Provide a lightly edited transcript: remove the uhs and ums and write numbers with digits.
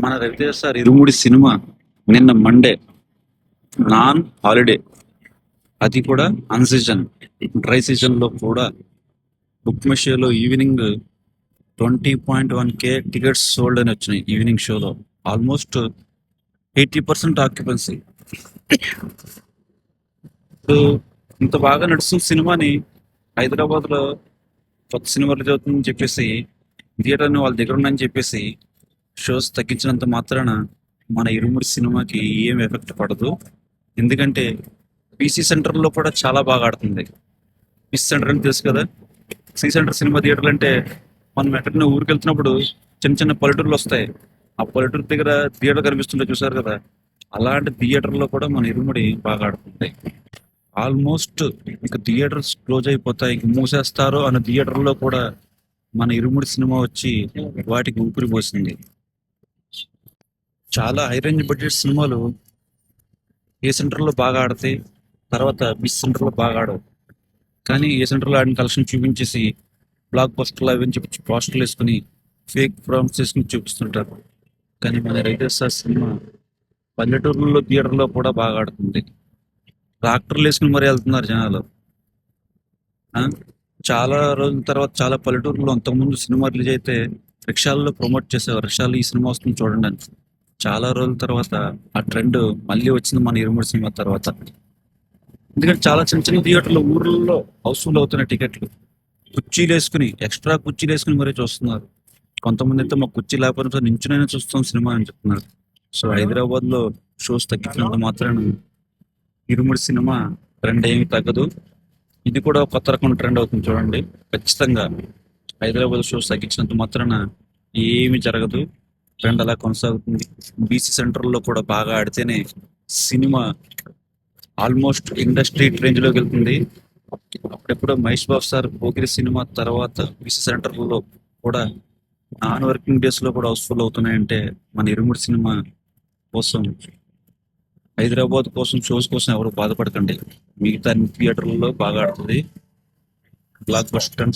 మన రవితేజ సార్ ఇరుముడి సినిమా నిన్న Monday non holiday, అది కూడా అన్ సీజన్, డ్రై సీజన్ లో కూడా బుక్ మై షోలో ఈవినింగ్ 20.1K టికెట్స్ సోల్డ్ అని వచ్చినాయి. ఈవినింగ్ షోలో ఆల్మోస్ట్ 80% ఆక్యుపెన్సీ. ఇప్పుడు ఇంత బాగా నడుస్తున్న సినిమాని హైదరాబాద్ లో కొత్త సినిమా రిలీజ్ అవుతుందని చెప్పేసి థియేటర్ని వాళ్ళ దగ్గర ఉన్నాయని చెప్పేసి షోస్ తగ్గించినంత మాత్రాన మన ఇరుముడి సినిమాకి ఏం ఎఫెక్ట్ పడదు. ఎందుకంటే పీసీ సెంటర్లో కూడా చాలా బాగా ఆడుతుంది. పీసీ సెంటర్ అని తెలుసు కదా, సి సెంటర్ సినిమా థియేటర్లు అంటే మనం ఎక్కడైనా ఊరికి వెళ్తున్నప్పుడు చిన్న చిన్న పల్లెటూర్లు వస్తాయి. ఆ పల్లెటూరు దగ్గర థియేటర్ కనిపిస్తుంటే చూసారు కదా, అలాంటి థియేటర్లో కూడా మన ఇరుముడి బాగా ఆడుతుంది. ఆల్మోస్ట్ ఇక థియేటర్స్ క్లోజ్ అయిపోతాయి, ఇంక మూసేస్తారు అన్న థియేటర్లో కూడా మన ఇరుముడి సినిమా వచ్చి వాటికి ఊపిరి పోసింది. చాలా హై రేంజ్ బడ్జెట్ సినిమాలు ఏ సెంటర్లో బాగా ఆడతాయి, తర్వాత బిస్ సెంటర్లో బాగా ఆడవు. కానీ ఏ సెంటర్లో ఆడిన కలెక్షన్ చూపించేసి బ్లాక్ బస్టర్లు అవి అని చెప్పి పోస్టర్లు వేసుకుని ఫేక్ ప్రామిస్ చేసుకుని చూపిస్తుంటారు. కానీ మన రైతర్ సార్ సినిమా పల్లెటూరులో థియేటర్లో కూడా బాగా ఆడుతుంది. ట్రాక్టర్లు వేసుకుని మరీ వెళ్తున్నారు జనాలు. ఆ? చాలా రోజుల తర్వాత చాలా పల్లెటూరులో అంతకుముందు సినిమా రిలీజ్ అయితే రిక్షాల్లో ప్రమోట్ చేసేవారు, రిక్షాలు ఈ సినిమా వస్తుంది చూడండి అని. చాలా రోజుల తర్వాత ఆ ట్రెండ్ మళ్ళీ వచ్చింది మన ఇరుముడి సినిమా తర్వాత. ఎందుకంటే చాలా చిన్న చిన్న థియేటర్లు ఊర్లలో హౌస్ఫుల్ అవుతున్న టికెట్లు కుర్చీలు వేసుకుని, ఎక్స్ట్రా కుర్చీలు వేసుకుని మరీ చూస్తున్నారు. కొంతమంది అయితే మా కుర్చీ లేకపోతే నించునైనా చూస్తాం సినిమా అని చెప్తున్నారు. సో హైదరాబాద్ లో షోస్ తగ్గించినంత మాత్రాన ఇరుముడి సినిమా ట్రెండ్ ఏమి తగ్గదు. ఇది కూడా ఒక కొత్త రకం ట్రెండ్ అవుతుంది చూడండి. ఖచ్చితంగా హైదరాబాద్ షోస్ తగ్గించినంత మాత్రాన ఏమి జరగదు, ట్రెండ్ అలా కొనసాగుతుంది. బీసీ సెంటర్లో కూడా బాగా ఆడితేనే సినిమా ఆల్మోస్ట్ ఇండస్ట్రీ రేంజ్ లోకి వెళ్తుంది. అప్పుడెప్పుడు మహేష్ బాబు సార్ పోకిరి సినిమా తర్వాత బీసీ సెంటర్లలో కూడా నాన్ వర్కింగ్ డేస్ లో కూడా హౌస్ఫుల్ అవుతున్నాయంటే మన ఇరుముడి సినిమా కోసం, హైదరాబాద్ కోసం, షోస్ కోసం ఎవరు బాధపడకండి. మిగతా థియేటర్లలో బాగా ఆడుతుంది. Block buster